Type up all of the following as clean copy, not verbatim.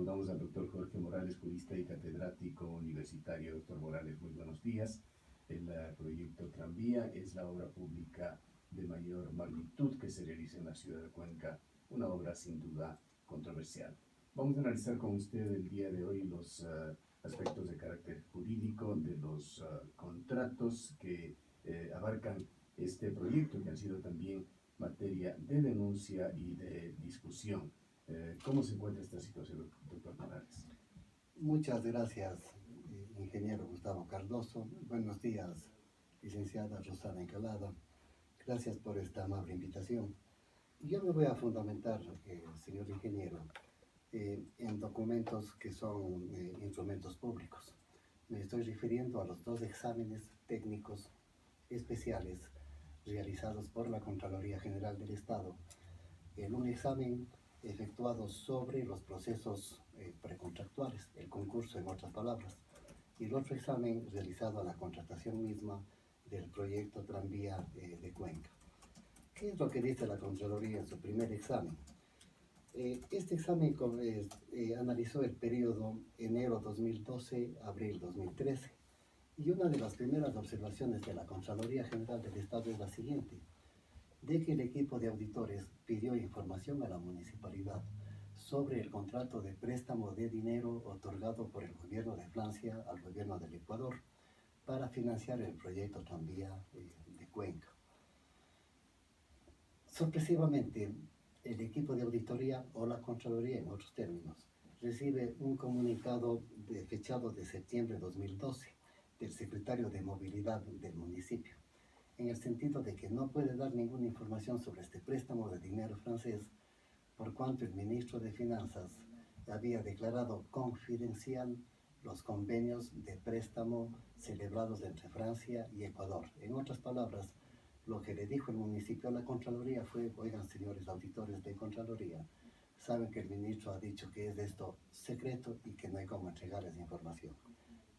saludamos al doctor Jorge Morales, jurista y catedrático universitario. Doctor Morales, muy buenos días. El proyecto Tranvía es la obra pública de mayor magnitud que se realiza en la ciudad de Cuenca, una obra sin duda controversial. Vamos a analizar con usted el día de hoy los aspectos de carácter jurídico de los contratos que abarcan este proyecto, que han sido también materia de denuncia y de discusión. ¿Cómo se encuentra esta situación, doctor Morales? Muchas gracias, ingeniero Gustavo Cardoso. Buenos días, licenciada Rosana Encalada. Gracias por esta amable invitación. Yo me voy a fundamentar, señor ingeniero, en documentos que son instrumentos públicos. Me estoy refiriendo a los dos exámenes técnicos especiales realizados por la Contraloría General del Estado. Un examen efectuado sobre los procesos precontractuales, el concurso en otras palabras, y el otro examen realizado a la contratación misma del proyecto Tranvía de Cuenca. ¿Qué es lo que dice la Contraloría en su primer examen? Este examen analizó el periodo enero 2012-abril 2013, y una de las primeras observaciones de la Contraloría General del Estado es la siguiente: de que el equipo de auditores pidió información a la municipalidad sobre el contrato de préstamo de dinero otorgado por el gobierno de Francia al gobierno del Ecuador para financiar el proyecto Tranvía de Cuenca. Sorpresivamente, el equipo de auditoría, o la Contraloría en otros términos, recibe un comunicado fechado de septiembre de 2012 del secretario de Movilidad del municipio, en el sentido de que no puede dar ninguna información sobre este préstamo de dinero francés, por cuanto el ministro de Finanzas había declarado confidencial los convenios de préstamo celebrados entre Francia y Ecuador. En otras palabras, lo que le dijo el municipio a la Contraloría fue: oigan, señores auditores de Contraloría, saben que el ministro ha dicho que es esto secreto y que no hay cómo entregar esa información.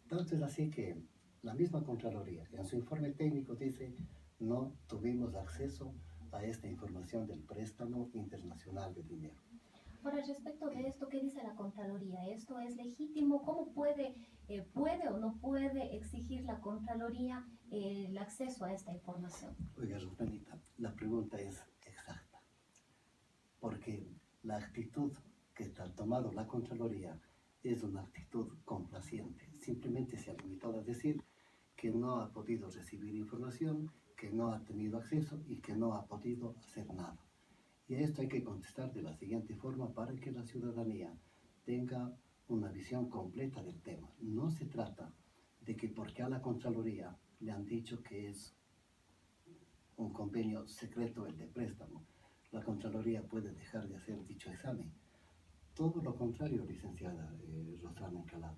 Tanto es así que la misma Contraloría, en su informe técnico, dice: no tuvimos acceso a esta información del préstamo internacional de dinero. Ahora, respecto de esto, ¿qué dice la Contraloría? ¿Esto es legítimo? ¿Cómo puede o no puede exigir la Contraloría el acceso a esta información? Oiga, Rosanita, la pregunta es exacta, porque la actitud que ha tomado la Contraloría es una actitud complaciente. Simplemente se ha limitado a decir que no ha podido recibir información, que no ha tenido acceso y que no ha podido hacer nada. Y a esto hay que contestar de la siguiente forma para que la ciudadanía tenga una visión completa del tema. No se trata de que porque a la Contraloría le han dicho que es un convenio secreto el de préstamo, la Contraloría puede dejar de hacer dicho examen. Todo lo contrario, licenciada Rosana Encalada.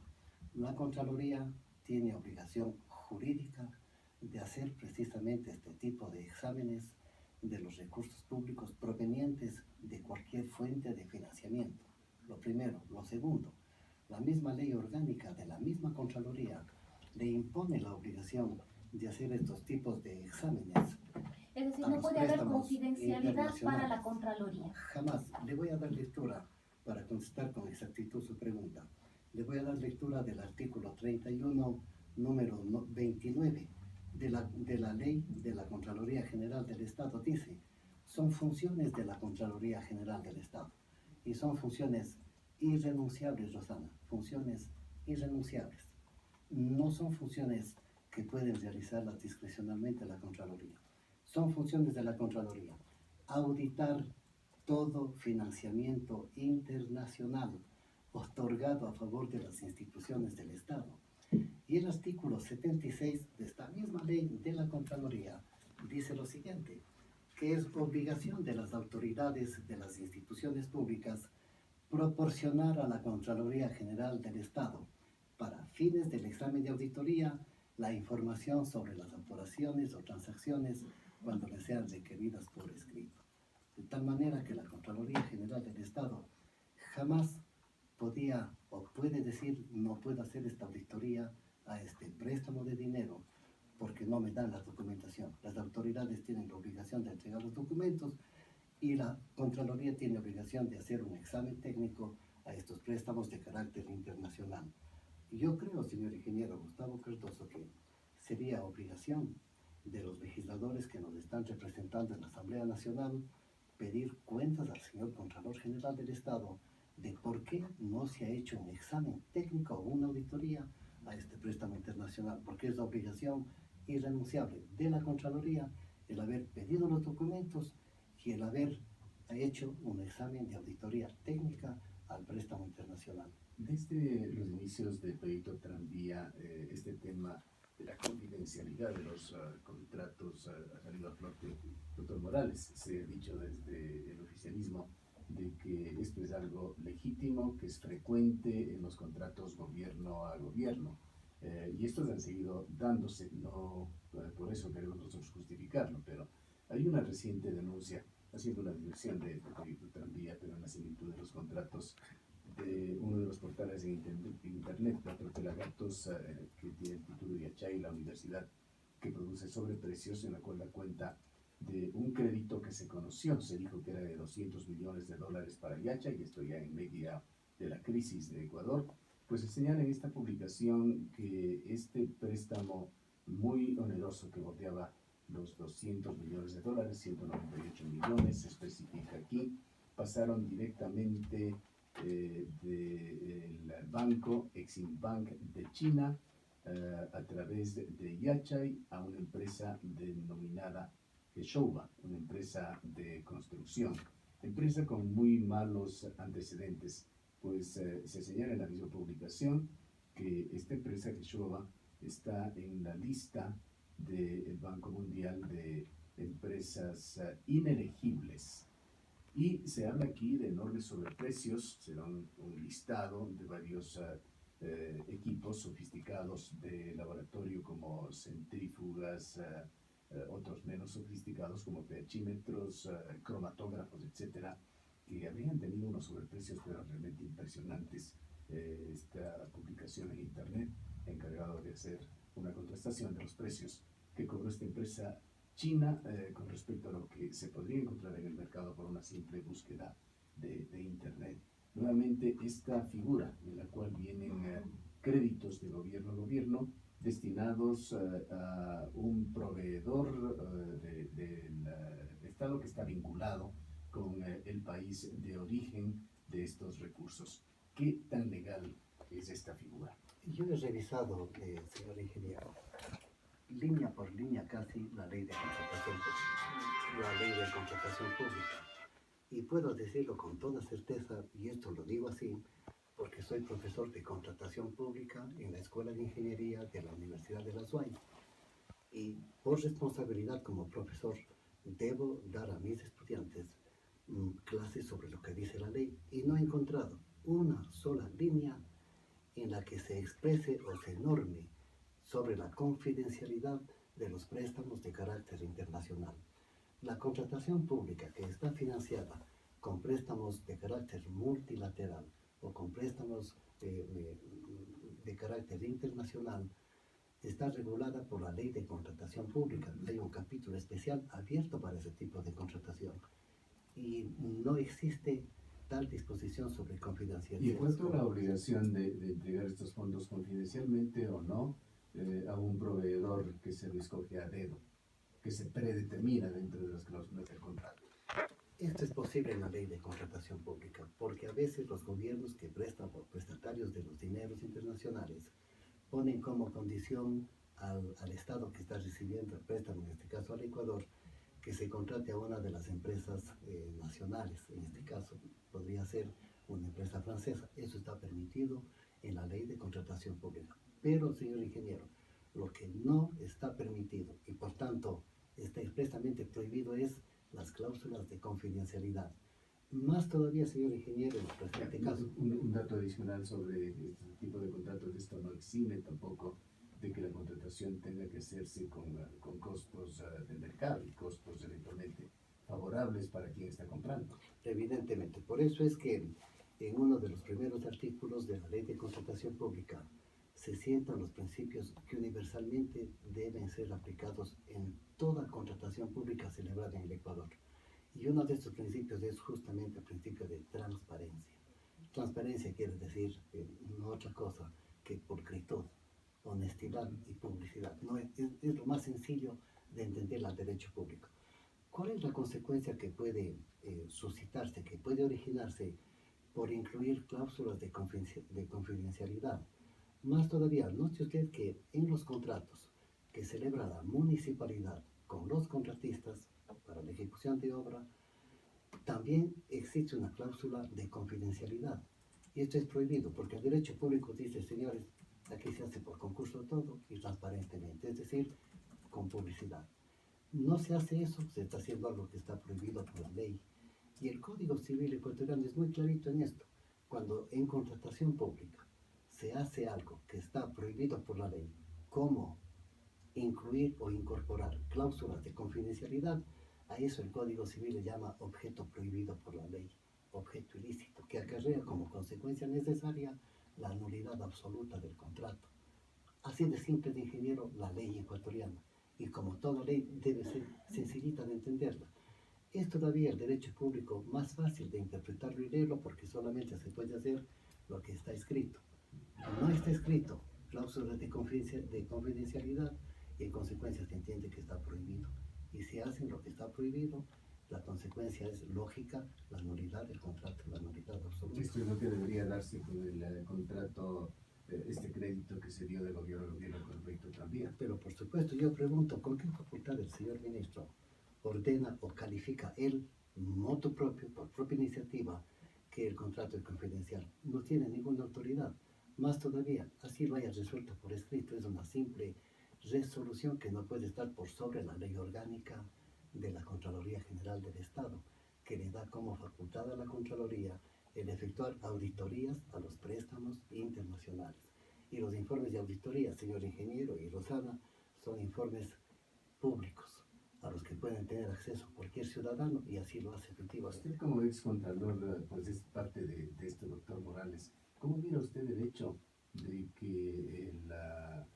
La Contraloría tiene obligación jurídica de hacer precisamente este tipo de exámenes de los recursos públicos provenientes de cualquier fuente de financiamiento. Lo primero. Lo segundo, la misma ley orgánica de la misma Contraloría le impone la obligación de hacer estos tipos de exámenes. Es decir, no puede haber confidencialidad para la Contraloría. Jamás. Le voy a dar lectura para contestar con exactitud su pregunta. Le voy a dar lectura del artículo 31, número 29 de la ley de la Contraloría General del Estado. Dice: son funciones de la Contraloría General del Estado, y son funciones irrenunciables, Rosana, funciones irrenunciables. No son funciones que pueden realizarlas discrecionalmente la Contraloría. Son funciones de la Contraloría auditar todo financiamiento internacional otorgado a favor de las instituciones del Estado. Y el artículo 76 de esta misma ley de la Contraloría dice lo siguiente: que es obligación de las autoridades de las instituciones públicas proporcionar a la Contraloría General del Estado, para fines del examen de auditoría, la información sobre las operaciones o transacciones cuando les sean requeridas por escrito. De tal manera que la Contraloría General del Estado jamás podía o puede decir: no puedo hacer esta auditoría a este préstamo de dinero porque no me dan la documentación. Las autoridades tienen la obligación de entregar los documentos y la Contraloría tiene obligación de hacer un examen técnico a estos préstamos de carácter internacional. Yo creo, señor ingeniero Gustavo Cardoso, que sería obligación de los legisladores que nos están representando en la Asamblea Nacional pedir cuentas al señor Contralor General del Estado de por qué no se ha hecho un examen técnico o una auditoría a este préstamo internacional, porque es la obligación irrenunciable de la Contraloría el haber pedido los documentos y el haber hecho un examen de auditoría técnica al préstamo internacional. Desde los inicios del proyecto Tranvía, este tema de la confidencialidad de los contratos ha salido a flote. Doctor Morales, se ha dicho desde el oficialismo de que esto es algo legítimo, que es frecuente en los contratos gobierno a gobierno. Y estos han seguido dándose, no por eso queremos nosotros justificarlo, pero hay una reciente denuncia, haciendo una dirección del proyecto Tranvía, pero en la similitud de los contratos de uno de los portales en internet, Pelagatos, que tiene el título de Yachay, la universidad que produce sobreprecios, en la cual da cuenta de un crédito que se conoció, se dijo que era de $200 millones para Yachay, y esto ya en medio de la crisis de Ecuador. Pues se señala en esta publicación que este préstamo muy oneroso que bordeaba los $200 millones, 198 millones, se especifica aquí, pasaron directamente del banco Eximbank de China a través de Yachay a una empresa denominada Shouba, una empresa de construcción, empresa con muy malos antecedentes, pues se señala en la misma publicación que esta empresa Shouba está en la lista del Banco Mundial de empresas inelegibles. Y se habla aquí de enormes sobreprecios, será un listado de varios equipos sofisticados de laboratorio como centrífugas, otros menos sofisticados como pHímetros, cromatógrafos, etcétera, que habrían tenido unos sobreprecios pero realmente impresionantes. Esta publicación en internet, encargado de hacer una contrastación de los precios que cobró esta empresa China con respecto a lo que se podría encontrar en el mercado por una simple búsqueda de internet. Nuevamente, esta figura en la cual vienen créditos de gobierno a gobierno destinados a un proveedor del Estado que está vinculado con el país de origen de estos recursos. ¿Qué tan legal es esta figura? Yo he revisado, señor ingeniero, línea por línea casi la ley de contratación pública, la ley de contratación pública. Y puedo decirlo con toda certeza, y esto lo digo así, porque soy profesor de contratación pública en la Escuela de Ingeniería de la Universidad de la SUAY. Y por responsabilidad como profesor, debo dar a mis estudiantes clases sobre lo que dice la ley. Y no he encontrado una sola línea en la que se exprese o se norme sobre la confidencialidad de los préstamos de carácter internacional. La contratación pública que está financiada con préstamos de carácter multilateral o con préstamos de carácter internacional está regulada por la ley de contratación pública. Hay un capítulo especial abierto para ese tipo de contratación y no existe tal disposición sobre confidencialidad. ¿Y en cuanto a la obligación de entregar estos fondos confidencialmente o no a un proveedor que se lo escoge a dedo, que se predetermina dentro de las cláusulas del contrato? Esto es posible en la ley de contratación pública, porque a veces los gobiernos que prestan por prestatarios de los dineros internacionales ponen como condición al Estado que está recibiendo el préstamo, en este caso al Ecuador, que se contrate a una de las empresas nacionales. En este caso podría ser una empresa francesa. Eso está permitido en la ley de contratación pública. Pero, señor ingeniero, lo que no está permitido y por tanto está expresamente prohibido es las cláusulas de confidencialidad. Más todavía, señor ingeniero, en el presente caso. Un dato adicional sobre este tipo de contratos: esto no exime tampoco de que la contratación tenga que hacerse con costos del mercado y costos eventualmente favorables para quien está comprando. Evidentemente, por eso es que en uno de los primeros artículos de la ley de contratación pública se sientan los principios que universalmente deben ser aplicados en toda contratación pública celebrada en el Ecuador. Y uno de estos principios es justamente el principio de transparencia. Transparencia quiere decir no otra cosa que pulcritud, honestidad y publicidad. No es lo más sencillo de entender el derecho público. ¿Cuál es la consecuencia que puede suscitarse, que puede originarse por incluir cláusulas de confidencialidad? Más todavía, note usted que en los contratos que celebra la municipalidad con los contratistas para la ejecución de obra, también existe una cláusula de confidencialidad. Y esto es prohibido porque el derecho público dice, señores, aquí se hace por concurso todo y transparentemente, es decir, con publicidad. No se hace eso, se está haciendo algo que está prohibido por la ley. Y el Código Civil ecuatoriano es muy clarito en esto. Cuando en contratación pública se hace algo que está prohibido por la ley, como incluir o incorporar cláusulas de confidencialidad, a eso el Código Civil le llama objeto prohibido por la ley, objeto ilícito, que acarrea como consecuencia necesaria la nulidad absoluta del contrato. Así de simple de ingeniero la ley ecuatoriana, y como toda ley debe ser sencillita de entenderla. Es todavía el derecho público más fácil de interpretarlo y leerlo porque solamente se puede hacer lo que está escrito. No está escrito, cláusulas de confidencialidad, y en consecuencia se entiende que está prohibido. Y si hacen lo que está prohibido, la consecuencia es lógica, la nulidad del contrato, la nulidad absoluta. Esto es lo que debería darse con el contrato, este crédito que se dio de gobierno a gobierno con el proyecto Tranvía. Pero por supuesto, yo pregunto, ¿con qué facultad el señor ministro ordena o califica él, motu propio, por propia iniciativa, que el contrato es confidencial? No tiene ninguna autoridad. Más todavía, así lo haya resuelto por escrito, es una simple resolución que no puede estar por sobre la ley orgánica de la Contraloría General del Estado, que le da como facultad a la Contraloría el efectuar auditorías a los préstamos internacionales. Y los informes de auditoría, señor ingeniero y Rosana, son informes públicos a los que pueden tener acceso cualquier ciudadano y así lo hace efectivamente. Usted como ex contralor, pues es parte de esto, doctor Morales. ¿Cómo mira usted el hecho de que la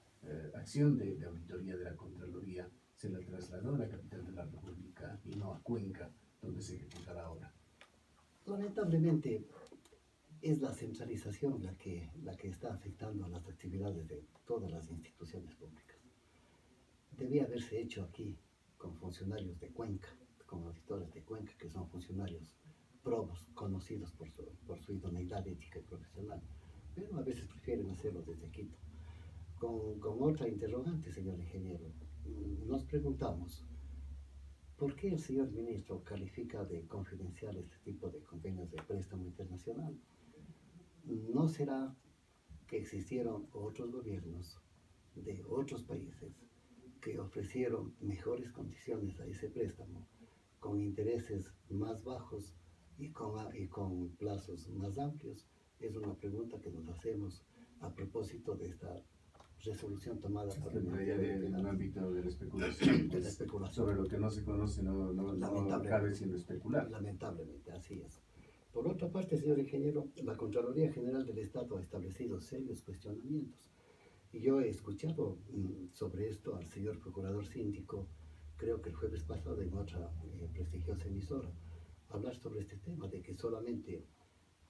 acción de auditoría de la Contraloría se la trasladó a la capital de la República y no a Cuenca, donde se ejecuta la obra? Lamentablemente es la centralización la que está afectando a las actividades de todas las instituciones públicas. Debía haberse hecho aquí con funcionarios de Cuenca, con auditores de Cuenca, que son funcionarios probos, conocidos por su idoneidad ética y profesional, pero a veces prefieren hacerlo desde Quito. Con otra interrogante, señor ingeniero, nos preguntamos, ¿por qué el señor ministro califica de confidencial este tipo de convenios de préstamo internacional? ¿No será que existieron otros gobiernos de otros países que ofrecieron mejores condiciones a ese préstamo con intereses más bajos y con plazos más amplios? Es una pregunta que nos hacemos a propósito de esta resolución tomada por el Ministerio en el ámbito de la especulación. de la especulación. Sobre lo que no se conoce no cabe sino especular. Lamentablemente, así es. Por otra parte, señor ingeniero, la Contraloría General del Estado ha establecido serios cuestionamientos. Y yo he escuchado sobre esto al señor Procurador Síndico, creo que el jueves pasado en otra prestigiosa emisora, hablar sobre este tema, de que solamente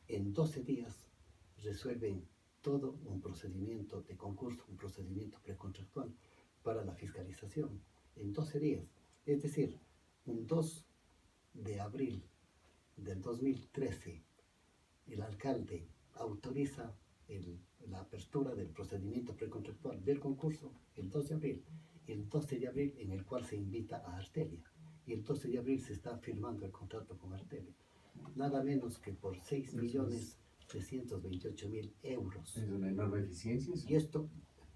en 12 días resuelven todo un procedimiento de concurso, un procedimiento precontractual para la fiscalización. En 12 días, es decir, un 2 de abril del 2013, el alcalde autoriza la apertura del procedimiento precontractual del concurso el 2 de abril, el 12 de abril en el cual se invita a Artelia, y el 12 de abril se está firmando el contrato con Artelia, nada menos que por 6.328.000 euros. Es una enorme eficiencia. Y esto,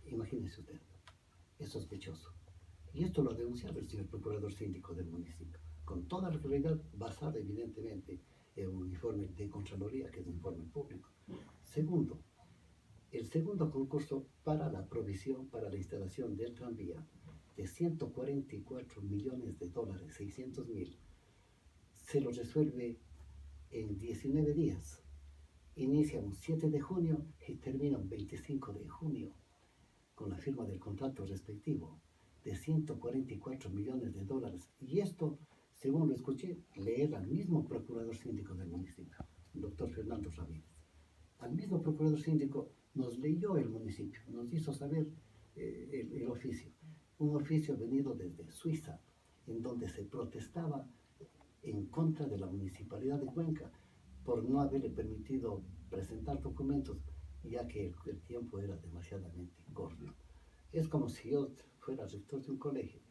imagínese usted, es sospechoso. Y esto lo ha denunciado el señor Procurador Síndico del municipio, con toda la realidad basada evidentemente en un informe de Contraloría, que es un informe público. Segundo, el segundo concurso para la provisión, para la instalación del tranvía, de 144 millones de dólares, 600.000, se lo resuelve en 19 días. Inicia un 7 de junio y termina un 25 de junio, con la firma del contrato respectivo de 144 millones de dólares. Y esto, según lo escuché, leer al mismo Procurador Síndico del municipio, el doctor Fernando Ramírez. al mismo procurador síndico nos leyó el municipio, nos hizo saber el oficio, un oficio venido desde Suiza, en donde se protestaba en contra de la municipalidad de Cuenca por no haberle permitido presentar documentos, ya que el tiempo era demasiadamente corto. Es como si yo fuera rector de un colegio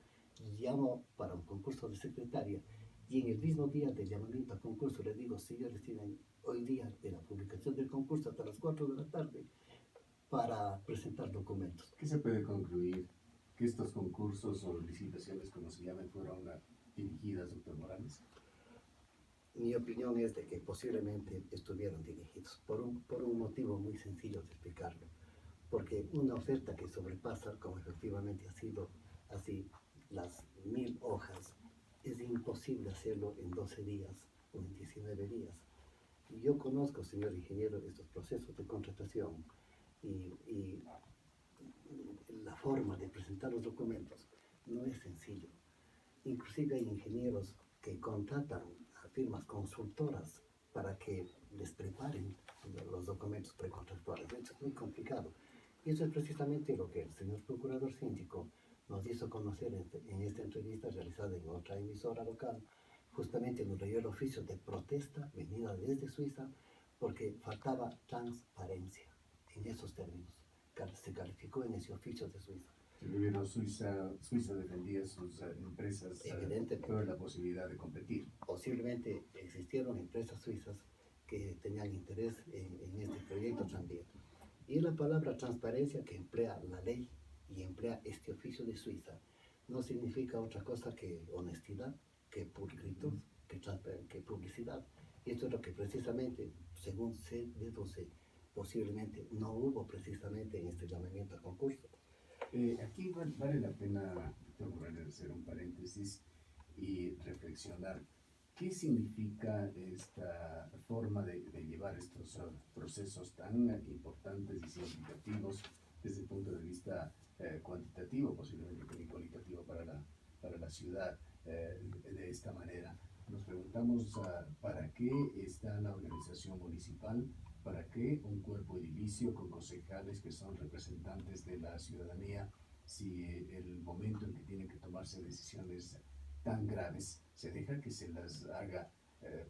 y llamo para un concurso de secretaria y en el mismo día del llamamiento a concurso le digo, señores, tienen hoy día de la publicación del concurso hasta las 4 de la tarde para presentar documentos. ¿Qué se puede concluir? ¿Que estos concursos o licitaciones, como se llaman, fueron dirigidas, doctor Morales? Mi opinión es de que posiblemente estuvieron dirigidos por un motivo muy sencillo de explicarlo. Porque una oferta que sobrepasa, como efectivamente ha sido así, las 1000 hojas, es imposible hacerlo en 12 días o en 19 días. Yo conozco, señor ingeniero, estos procesos de contratación y la forma de presentar los documentos no es sencillo. Inclusive hay ingenieros que contratan a firmas consultoras para que les preparen los documentos precontractuales. De hecho, es muy complicado. Y eso es precisamente lo que el señor procurador síndico nos hizo conocer en esta entrevista realizada en otra emisora local. Justamente nos leyó el oficio de protesta venida desde Suiza porque faltaba transparencia en esos términos. Se calificó en ese oficio de Suiza. El gobierno Suiza defendía sus empresas sobre la posibilidad de competir. Posiblemente existieron empresas suizas que tenían interés en este proyecto también. Y la palabra transparencia que emplea la ley y emplea este oficio de Suiza no significa otra cosa que honestidad, que pulcritud, que publicidad. Y esto es lo que precisamente, según se deduce, posiblemente no hubo precisamente en este llamamiento al concurso. Aquí vale la pena, doctor Morales, hacer un paréntesis y reflexionar. ¿Qué significa esta forma de llevar estos procesos tan importantes y significativos desde el punto de vista cuantitativo, posiblemente también cualitativo para la ciudad, de esta manera? Nos preguntamos para qué está la organización municipal, para qué un cuerpo edilicio con concejales que son representantes de la ciudadanía, si el momento en que tienen que tomarse decisiones tan graves se deja que se las haga,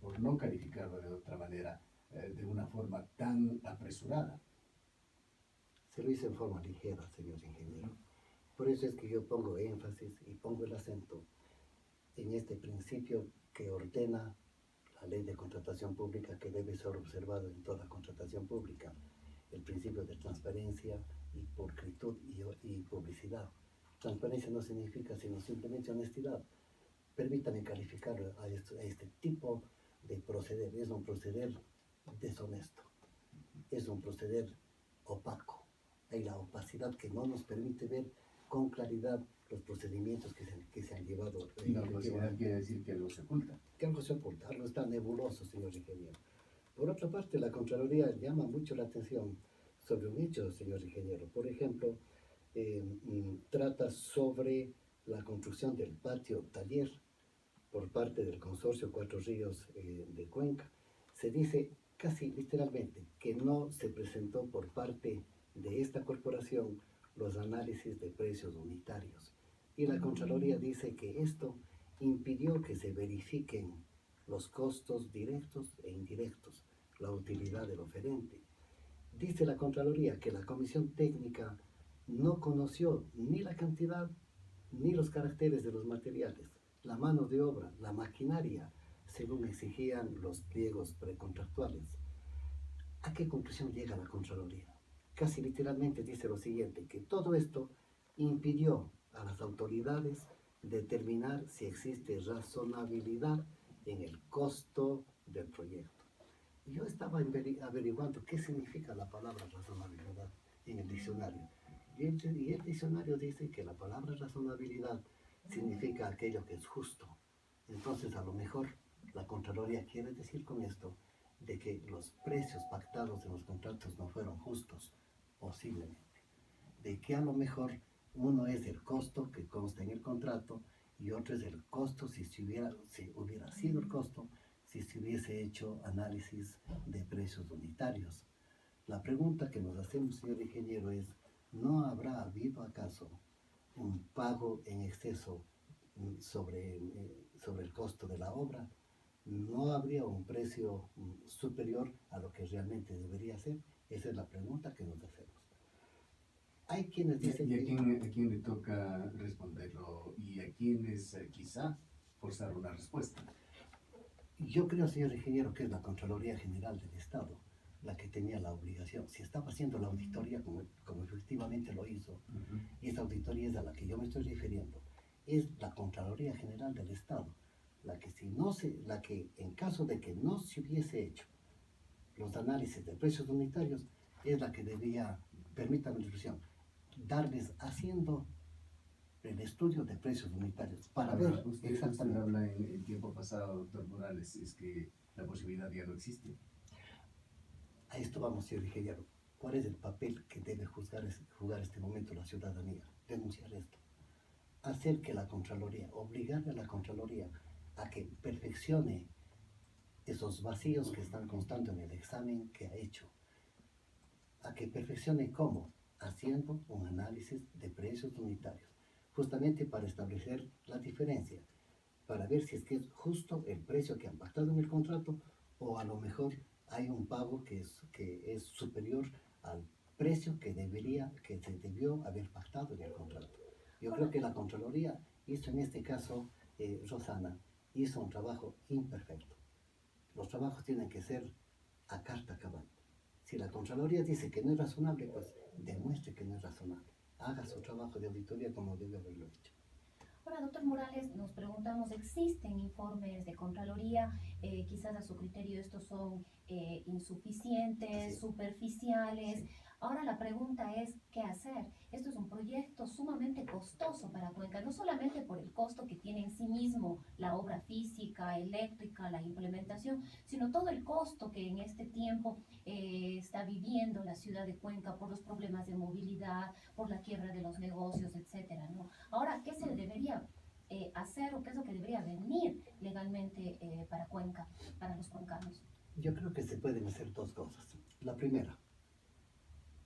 por no calificarlo de otra manera, de una forma tan apresurada. Se lo hizo en forma ligera, señor ingeniero. Por eso es que yo pongo énfasis y pongo el acento en este principio que ordena la ley de contratación pública, que debe ser observado en toda contratación pública, el principio de transparencia y pulcritud y publicidad. Transparencia no significa sino simplemente honestidad. Permítame calificar a este tipo de proceder. Es un proceder deshonesto, es un proceder opaco. Hay la opacidad que no nos permite ver con claridad los procedimientos que se han llevado. Y la opacidad quiere decir que algo se oculta. Que algo se oculta, algo está nebuloso, señor ingeniero. Por otra parte, la Contraloría llama mucho la atención sobre un hecho, señor ingeniero. Por ejemplo, trata sobre la construcción del patio taller por parte del consorcio Cuatro Ríos de Cuenca. Se dice casi literalmente que no se presentó por parte de esta corporación los análisis de precios unitarios. Y la Contraloría dice que esto impidió que se verifiquen los costos directos e indirectos, la utilidad del oferente. Dice la Contraloría que la Comisión Técnica no conoció ni la cantidad ni los caracteres de los materiales, la mano de obra, la maquinaria, según exigían los pliegos precontractuales. ¿A qué conclusión llega la Contraloría? Casi literalmente dice lo siguiente, que todo esto impidió a las autoridades determinar si existe razonabilidad en el costo del proyecto. Yo estaba averiguando qué significa la palabra razonabilidad en el diccionario. Y el diccionario dice que la palabra razonabilidad significa aquello que es justo. Entonces, a lo mejor la Contraloría quiere decir con esto de que los precios pactados en los contratos no fueron justos, posiblemente. De que a lo mejor uno es el costo que consta en el contrato y otro es el costo si hubiera sido el costo si se hubiese hecho análisis de precios unitarios. La pregunta que nos hacemos, señor ingeniero, es, ¿no habrá habido acaso un pago en exceso sobre el costo de la obra? ¿No habría un precio superior a lo que realmente debería ser? Esa es la pregunta que nos hacemos. Hay quienes dicen ¿Y a que... quién le toca responderlo? ¿Y a quiénes quizá forzar una respuesta? Yo creo, señor ingeniero, que es la Contraloría General del Estado la que tenía la obligación. Si estaba haciendo la auditoría como efectivamente lo hizo, Ujú. y esa auditoría es a la que yo me estoy refiriendo, es la Contraloría General del Estado, la que en caso de que no se hubiese hecho los análisis de precios unitarios, es la que debía, permítame la expresión, darles haciendo el estudio de precios unitarios para Ahora, ver usted exactamente. habla en tiempo pasado, doctor Morales, es que la posibilidad ya no existe. A esto vamos, señor ingeniero. ¿Cuál es el papel que debe jugar este momento la ciudadanía? Denunciar esto. Hacer que la Contraloría, obligarle a la Contraloría a que perfeccione esos vacíos que están constando en el examen que ha hecho. A que perfeccione cómo, haciendo un análisis de precios unitarios, justamente para establecer la diferencia, para ver si es que es justo el precio que han pactado en el contrato o a lo mejor hay un pago que es superior al precio que se debió haber pactado en el contrato. Yo creo que la Contraloría hizo en este caso, Rosana, hizo un trabajo imperfecto. Los trabajos tienen que ser a carta cabal. Si la Contraloría dice que no es razonable, pues demuestre que no es razonable. Haga su trabajo de auditoría como debe haberlo hecho. Ahora, doctor Morales, nos preguntamos, ¿existen informes de Contraloría? Quizás a su criterio estos son insuficientes, Sí. superficiales. Sí. Ahora la pregunta es, ¿qué hacer? Esto es un proyecto sumamente costoso para Cuenca, no solamente por el costo que tiene en sí mismo la obra física, eléctrica, la implementación, sino todo el costo que en este tiempo está viviendo la ciudad de Cuenca por los problemas de movilidad, por la quiebra de los negocios, etcétera, ¿no? Ahora, ¿qué se debería hacer o qué es lo que debería venir legalmente para Cuenca, para los cuencanos? Yo creo que se pueden hacer dos cosas. La primera,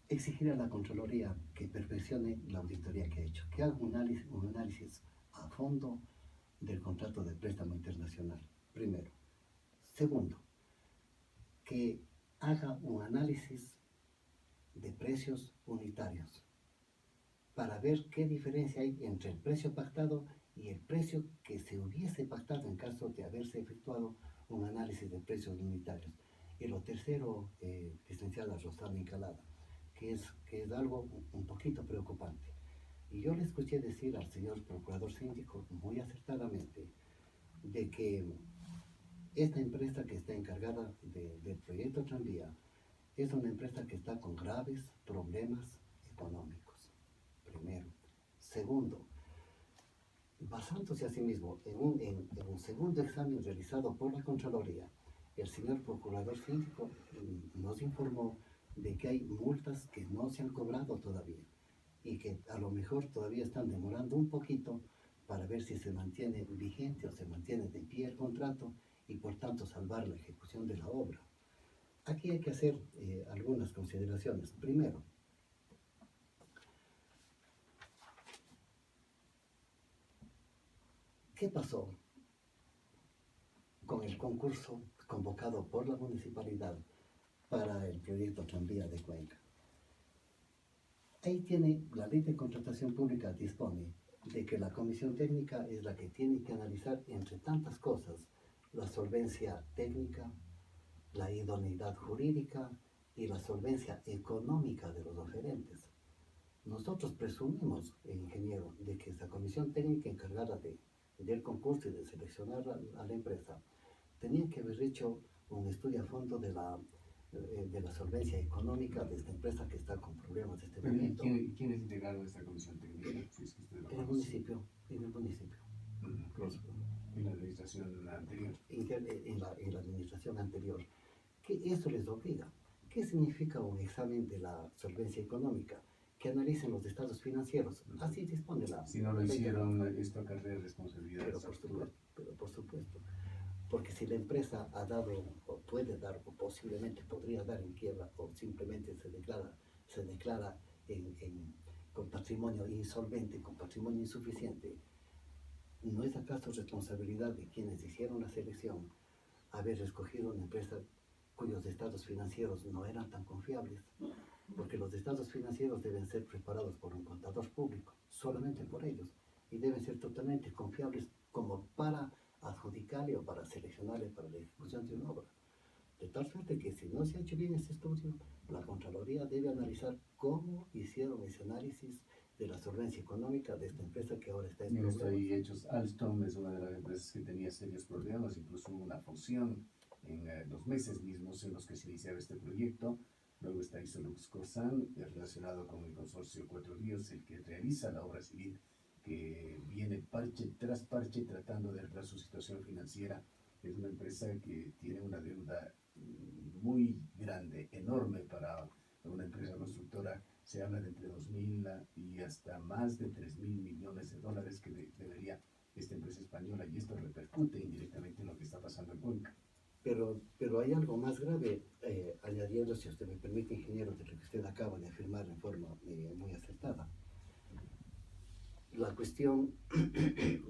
exigir a la Contraloría que perfeccione la auditoría que ha hecho, que haga un análisis a fondo del contrato de préstamo internacional, primero. Segundo, que haga un análisis de precios unitarios para ver qué diferencia hay entre el precio pactado y el precio que se hubiese pactado en caso de haberse efectuado un análisis de precios unitarios. Y lo tercero, licenciada Rosana Incalada, que es algo un poquito preocupante. Y yo le escuché decir al señor procurador síndico muy acertadamente de que esta empresa que está encargada del proyecto Tranvía es una empresa que está con graves problemas económicos, primero. Segundo, basándose a sí mismo en un segundo examen realizado por la Contraloría, el señor procurador síndico nos informó de que hay multas que no se han cobrado todavía y que a lo mejor todavía están demorando un poquito para ver si se mantiene vigente o se mantiene de pie el contrato y por tanto salvar la ejecución de la obra. Aquí hay que hacer algunas consideraciones. Primero, ¿qué pasó con el concurso convocado por la municipalidad para el proyecto Tranvía de Cuenca? Ahí tiene, la ley de contratación pública dispone de que la comisión técnica es la que tiene que analizar, entre tantas cosas, la solvencia técnica, la idoneidad jurídica y la solvencia económica de los oferentes. Nosotros presumimos, ingeniero, de que esa comisión técnica encargada del concurso y de seleccionar a la empresa tenía que haber hecho un estudio a fondo de la solvencia económica de esta empresa que está con problemas de este momento. ¿Quiénes integraron esta comisión técnica? Si es que usted lo En el conoce. municipio, en el municipio. En la administración anterior. En la administración anterior, que eso les obliga. ¿Qué significa un examen de la solvencia económica? Que analicen los estados financieros. Así dispone la Si no lo ley. hicieron, esto acarrea responsabilidades. Pero por supuesto. Porque si la empresa ha dado, o puede dar, o posiblemente podría dar en quiebra, o simplemente se declara con patrimonio insolvente, con patrimonio insuficiente, ¿no es acaso responsabilidad de quienes hicieron la selección haber escogido una empresa cuyos estados financieros no eran tan confiables? Porque los estados financieros deben ser preparados por un contador público, solamente por ellos, y deben ser totalmente confiables como para adjudicarle o para seleccionarle para la ejecución de una obra. De tal suerte que si no se ha hecho bien ese estudio, la Contraloría debe analizar cómo hicieron ese análisis de la solvencia económica de esta empresa que ahora está en En esto problemas. hay hechos. Alstom es una de las empresas que tenía serios problemas, incluso hubo una fusión en los meses mismos en los que se iniciaba este proyecto. Luego está Isolux Corsan, relacionado con el consorcio Cuatro Ríos, el que realiza la obra civil, que viene parche tras parche tratando de arreglar su situación financiera. Es una empresa que tiene una deuda muy grande, enorme para una empresa constructora. Se habla de entre 2.000 y hasta más de 3.000 millones de dólares que debería esta empresa española, y esto repercute indirectamente en lo que está pasando en Cuenca. Pero hay algo más grave, añadiendo, si usted me permite, ingeniero, de lo que usted acaba de afirmar en forma muy acertada. La cuestión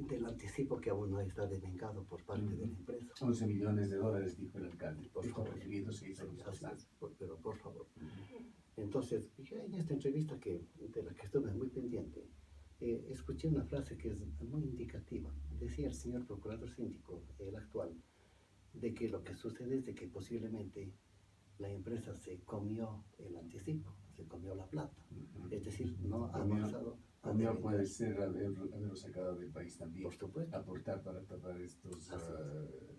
del anticipo que aún no está devengado por parte de la empresa. 11 millones de dólares, dijo el alcalde. Por Esto favor. refiriéndose a Isolux Corsan. Pero por favor. Entonces, yo en esta entrevista de la que estuve muy pendiente, escuché una frase que es muy indicativa. Decía el señor procurador síndico, el actual, de que lo que sucede es de que posiblemente la empresa se comió el anticipo, se comió la plata. Es decir, no ha avanzado. Comió puede ser haberlo sacado del país también. Por supuesto. Aportar para tapar estos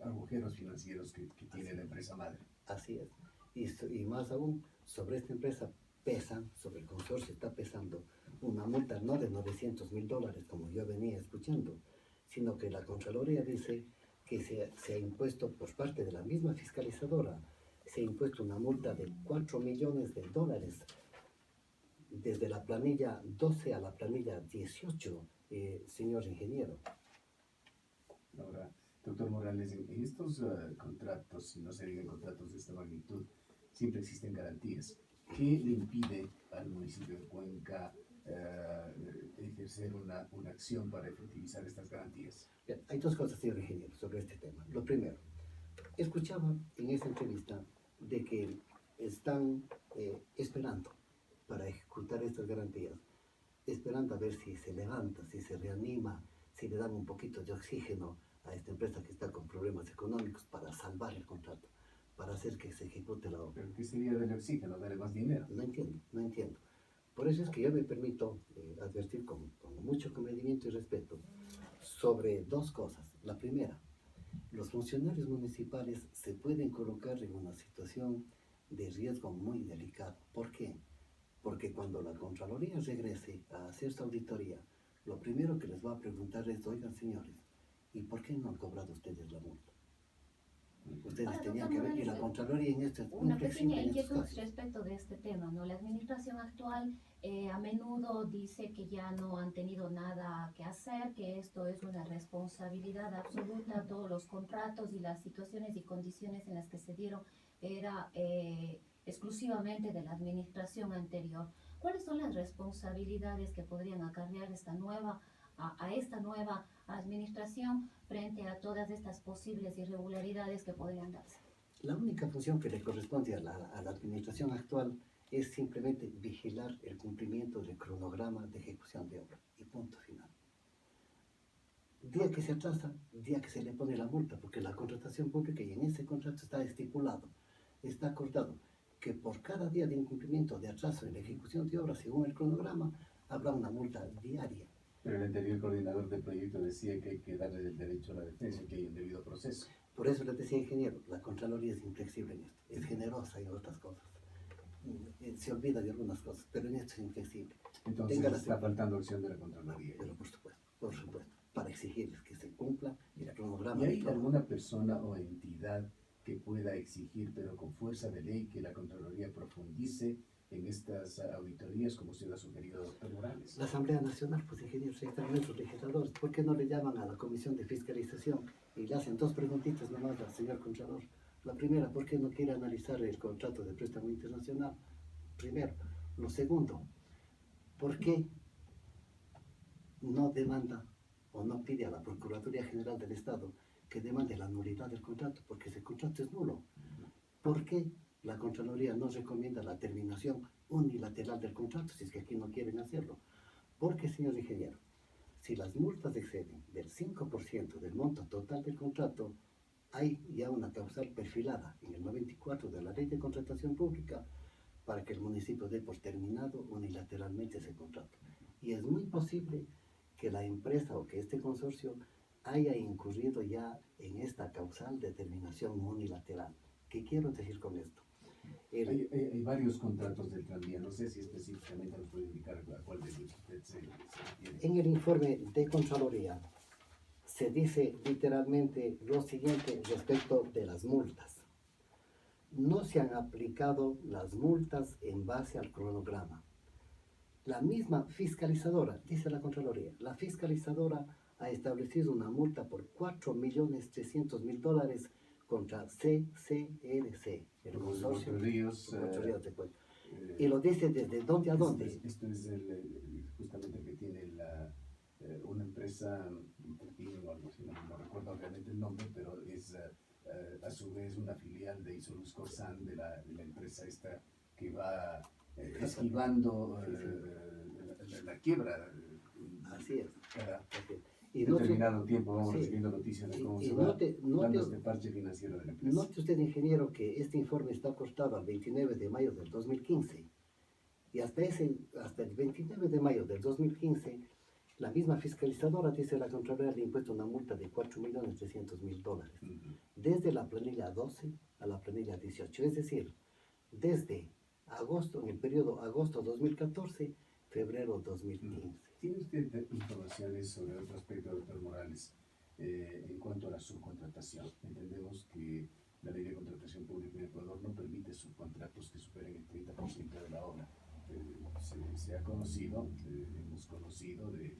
agujeros financieros que tiene la empresa madre. Así es. Y más aún, sobre esta empresa sobre el consorcio está pesando una multa no de $900,000, como yo venía escuchando, sino que la Contraloría dice que se ha impuesto por parte de la misma fiscalizadora, se ha impuesto una multa de $4 millones, desde la planilla 12 a la planilla 18, señor ingeniero. Ahora, doctor Morales, en estos contratos, si no se digan contratos de esta magnitud, siempre existen garantías. ¿Qué le impide al municipio de Cuenca ejercer una acción para efectivizar estas garantías? Bien, hay dos cosas, señor ingeniero, sobre este tema. Lo primero, escuchaba en esa entrevista de que están esperando para ejecutar estas garantías, esperando a ver si se levanta, si se reanima, si le dan un poquito de oxígeno a esta empresa que está con problemas económicos para salvar el contrato, para hacer que se ejecute la obra. ¿Pero qué sería del oxígeno? ¿Darle más dinero? No entiendo. Por eso es que yo me permito advertir con mucho comedimiento y respeto sobre dos cosas. La primera, los funcionarios municipales se pueden colocar en una situación de riesgo muy delicado. ¿Por qué? Porque cuando la Contraloría regrese a hacer su auditoría, lo primero que les va a preguntar es, oigan señores, ¿y por qué no han cobrado ustedes la multa? Ustedes Ahora, tenían doctor que ver, y la Morales, Contraloría en esto es muy una flexible pequeña en estos inquietud casos. respecto de este tema, ¿no? La administración actual a menudo dice que ya no han tenido nada que hacer, que esto es una responsabilidad absoluta, todos los contratos y las situaciones y condiciones en las que se dieron era exclusivamente de la administración anterior. ¿Cuáles son las responsabilidades que podrían acarrear a esta nueva administración frente a todas estas posibles irregularidades que podrían darse? La única función que le corresponde a la administración actual es simplemente vigilar el cumplimiento del cronograma de ejecución de obra, y punto final. Día que se atrasa, día que se le pone la multa, porque la contratación pública, y en ese contrato está estipulado, está acordado, que por cada día de incumplimiento, de atraso en la ejecución de obra según el cronograma, habrá una multa diaria. Pero el anterior coordinador del proyecto decía que hay que darle el derecho a la defensa, que hay un debido proceso. Por eso les decía, ingeniero, la Contraloría es inflexible en esto, es generosa en otras cosas, se olvida de algunas cosas, pero en esto es inflexible. Entonces está faltando acción de la Contraloría. Pero por supuesto, para exigirles que se cumpla el cronograma. ¿Y hay alguna persona o entidad que pueda exigir, pero con fuerza de ley, que la Contraloría profundice en estas auditorías, como usted ha sugerido, doctor Morales? La Asamblea Nacional, pues ingenieros, ahí están nuestros legisladores. ¿Por qué no le llaman a la Comisión de Fiscalización y le hacen dos preguntitas nomás al señor Contralor? La primera, ¿por qué no quiere analizar el contrato de préstamo internacional? Primero. Lo segundo, ¿por qué no demanda o no pide a la Procuraduría General del Estado que demande la nulidad del contrato? Porque ese contrato es nulo. ¿Por qué la Contraloría no recomienda la terminación unilateral del contrato si es que aquí no quieren hacerlo? Porque, señor ingeniero, si las multas exceden del 5% del monto total del contrato, hay ya una causal perfilada en el 94 de la Ley de Contratación Pública para que el municipio dé por terminado unilateralmente ese contrato. Y es muy posible que la empresa o que este consorcio haya incurrido ya en esta causal de terminación unilateral. ¿Qué quiero decir con esto? Hay varios contratos del tranvía, no sé si específicamente nos puede indicar a cuál de ellos usted se refiere. En el informe de Contraloría se dice literalmente lo siguiente respecto de las multas. No se han aplicado las multas en base al cronograma. La misma fiscalizadora, dice la Contraloría, la fiscalizadora ha establecido una multa por $4.300.000 contra CCRC, el consorcio Cuatro Ríos, de Cuenca. Y lo dice desde dónde a dónde. Esto es justamente que tiene una empresa, o algo así, no recuerdo realmente el nombre, pero es a su vez una filial de Isolus Corsan, de la empresa esta que va esquivando la quiebra. Así es. Cada Y determinado tiempo vamos sí, recibiendo noticias de cómo se va note, dando este parche financiero de la empresa. note usted, ingeniero, que este informe está acostado al 29 de mayo del 2015. Y hasta el 29 de mayo del 2015, la misma fiscalizadora, dice la Contraloría, le ha impuesto una multa de $4.300.000. Desde la planilla 12 a la planilla 18. Es decir, desde agosto, en el periodo agosto 2014, febrero 2015. ¿Tiene usted informaciones sobre otro aspecto, doctor Morales, en cuanto a la subcontratación? Entendemos que la ley de contratación pública en Ecuador no permite subcontratos que superen el 30% de la obra. Se ha conocido, hemos conocido de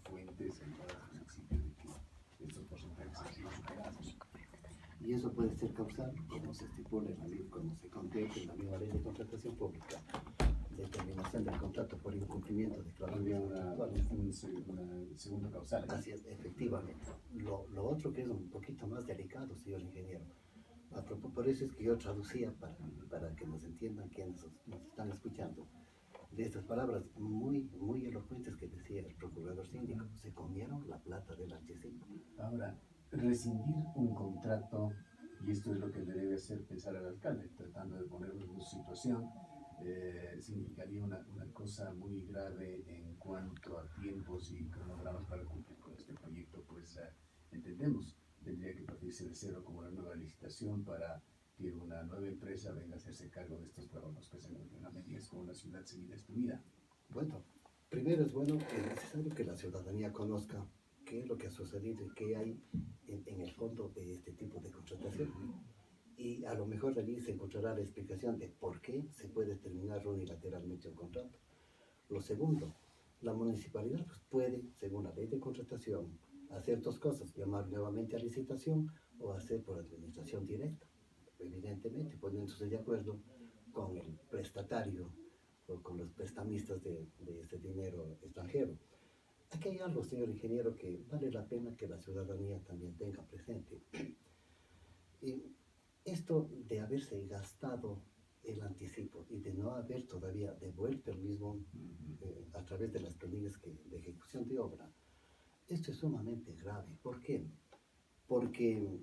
fuentes en todos los municipios de que estos porcentajes han sido superados. Y eso puede ser causal, como se estipula en la ley, como se contempla en la misma ley de contratación pública, de terminación del contrato por incumplimiento de Habría cláusulas una segunda causal. Así es, efectivamente. Lo otro que es un poquito más delicado, señor ingeniero. Por eso es que yo traducía para que nos entiendan quienes nos están escuchando. De estas palabras muy elocuentes que decía el procurador síndico, se comieron la plata del anticipo. Ahora, rescindir un contrato, y esto es lo que le debe hacer pensar al alcalde, tratando de ponerlo en su situación, significaría una cosa muy grave en cuanto a tiempos y cronogramas para cumplir con este proyecto, pues entendemos, tendría que partirse de cero como una nueva licitación para que una nueva empresa venga a hacerse cargo de estos trabajos que se encuentran a medias con una ciudad semidestruida. Bueno, primero es necesario que la ciudadanía conozca qué es lo que ha sucedido y qué hay en el fondo de este tipo de contratación. Y a lo mejor allí se encontrará la explicación de por qué se puede terminar unilateralmente un contrato. Lo segundo, la municipalidad pues, puede, según la ley de contratación, hacer dos cosas, llamar nuevamente a licitación o hacer por administración directa, evidentemente poniéndose de acuerdo con el prestatario o con los prestamistas de ese dinero extranjero. Aquí hay algo, señor ingeniero, que vale la pena que la ciudadanía también tenga presente. Y esto de haberse gastado el anticipo y de no haber todavía devuelto el mismo a través de las planillas de ejecución de obra, esto es sumamente grave. ¿Por qué? Porque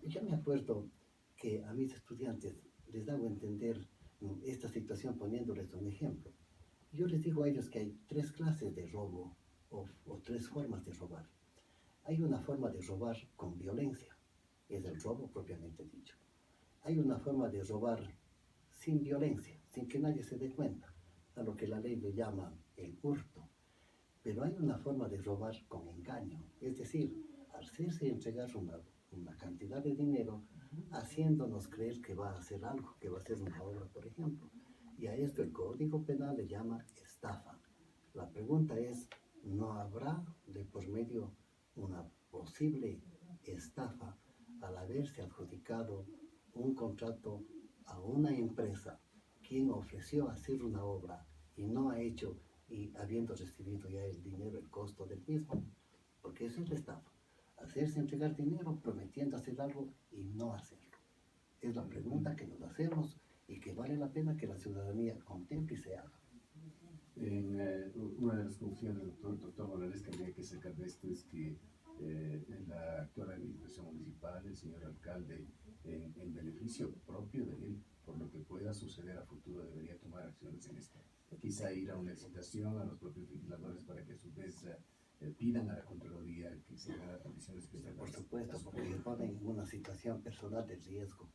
yo me acuerdo que a mis estudiantes les hago entender esta situación poniéndoles un ejemplo. Yo les digo a ellos que hay tres clases de robo o tres formas de robar. Hay una forma de robar con violencia, es el robo propiamente dicho. Hay una forma de robar sin violencia, sin que nadie se dé cuenta, a lo que la ley le llama el hurto. Pero hay una forma de robar con engaño, es decir, hacerse entregar una cantidad de dinero haciéndonos creer que va a hacer algo, que va a hacer una obra, por ejemplo. Y a esto el Código Penal le llama estafa. La pregunta es, ¿no habrá de por medio una posible estafa al haberse adjudicado un contrato a una empresa quien ofreció hacer una obra y no ha hecho, y habiendo recibido ya el dinero, el costo del mismo? Porque eso es la estafa. Hacerse entregar dinero prometiendo hacer algo y no hacerlo. Es la pregunta que nos hacemos y que vale la pena que la ciudadanía contemple y se haga. Una de las conclusiones, doctor Morales, que habría que sacar de esto es que la actual administración municipal, el señor alcalde, en beneficio propio de él, por lo que pueda suceder a futuro, debería tomar acciones en esto. Quizá ir a una licitación a los propios legisladores para que a su vez pidan a la Contraloría que se hagan las condiciones que estén. Por supuesto, porque les ponen en una situación personal de riesgo.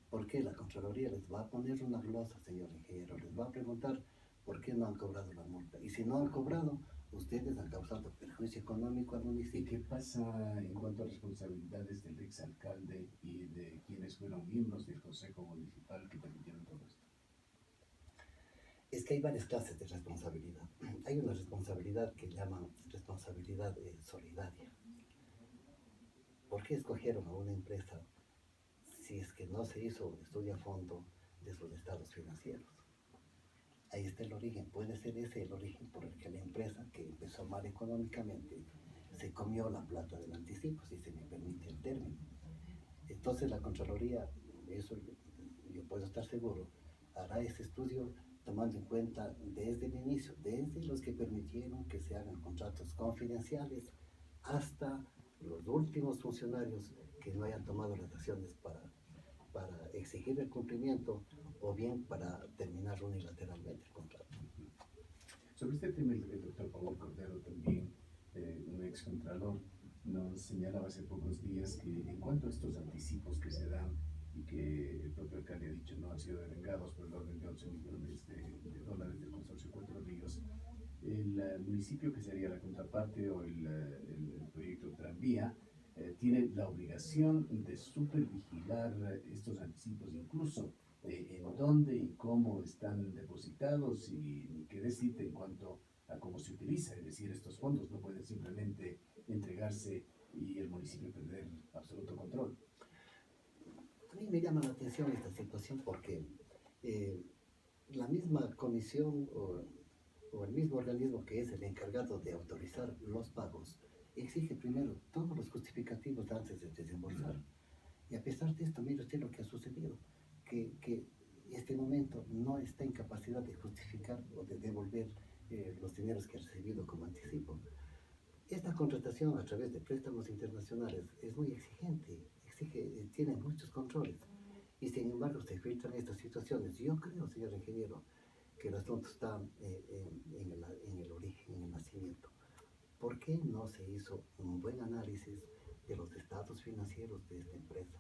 Porque la Contraloría les va a poner una glosa, señor ingeniero, les va a preguntar por qué no han cobrado la multa. Y si no han cobrado, ustedes han causado perjuicio económico al ¿Y municipio. qué pasa en cuanto a responsabilidades del exalcalde y de quienes fueron miembros del Consejo Municipal que permitieron todo esto? Es que hay varias clases de responsabilidad. Hay una responsabilidad que llaman responsabilidad solidaria. ¿Por qué escogieron a una empresa si es que no se hizo un estudio a fondo de sus estados financieros? Ahí está el origen. Puede ser ese el origen por el que la empresa, que empezó mal económicamente, se comió la plata del anticipo, si se me permite el término. Entonces la Contraloría, eso yo puedo estar seguro, hará ese estudio tomando en cuenta desde el inicio, desde los que permitieron que se hagan contratos confidenciales hasta los últimos funcionarios que no hayan tomado las acciones para exigir el cumplimiento o bien para terminar unilateralmente el contrato. Sobre este tema, el doctor Pablo Cordero, también un ex contralor, nos señalaba hace pocos días que en cuanto a estos anticipos que se dan y que el propio alcalde ha dicho no han sido devengados por el orden de 11 millones de dólares del consorcio Cuatro Ríos, el municipio, que sería la contraparte, o el proyecto Tranvía, tiene la obligación de supervigilar estos anticipos, incluso en dónde y cómo están depositados y qué decirte en cuanto a cómo se utiliza. Es decir, estos fondos no pueden simplemente entregarse y el municipio perder absoluto control. A mí me llama la atención esta situación porque la misma comisión o el mismo organismo que es el encargado de autorizar los pagos exige primero todos los justificativos antes de desembolsar. Y a pesar de esto, mire usted lo que ha sucedido, que en este momento no está en capacidad de justificar o de devolver los dineros que ha recibido como anticipo. Esta contratación a través de préstamos internacionales es muy exigente, tiene muchos controles y sin embargo se filtran estas situaciones. Yo creo, señor ingeniero, que el asunto está en el origen, en el nacimiento. ¿Por qué no se hizo un buen análisis de los estados financieros de esta empresa?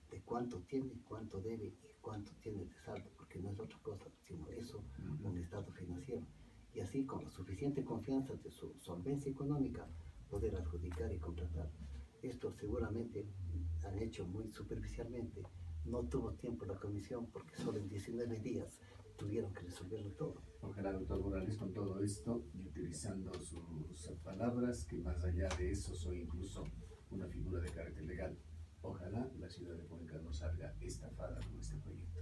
De cuánto tiene, cuánto debe y cuánto tiene de saldo, porque no es otra cosa, sino eso, un estado financiero. Y así, con la suficiente confianza de su solvencia económica, poder adjudicar y contratar. Esto seguramente han hecho muy superficialmente. No tuvo tiempo la comisión porque solo en 19 días tuvieron que resolverlo todo. Ojalá, doctor Morales, con todo esto y utilizando sus palabras, que más allá de eso soy incluso una figura de carácter legal, ojalá la ciudad de Cuenca no salga estafada con este proyecto.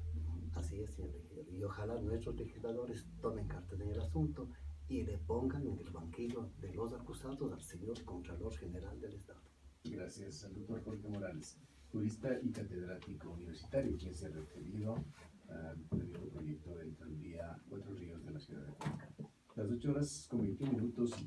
Así es, señor ingeniero. Y ojalá nuestros legisladores tomen cartas en el asunto y le pongan en el banquillo de los acusados al señor Contralor General del Estado. Gracias al doctor Jorge Morales, jurista y catedrático universitario, quien se ha referido al proyecto del tranvía Cuatro Ríos de la ciudad de Cuenca. Las 8 horas con 21 minutos.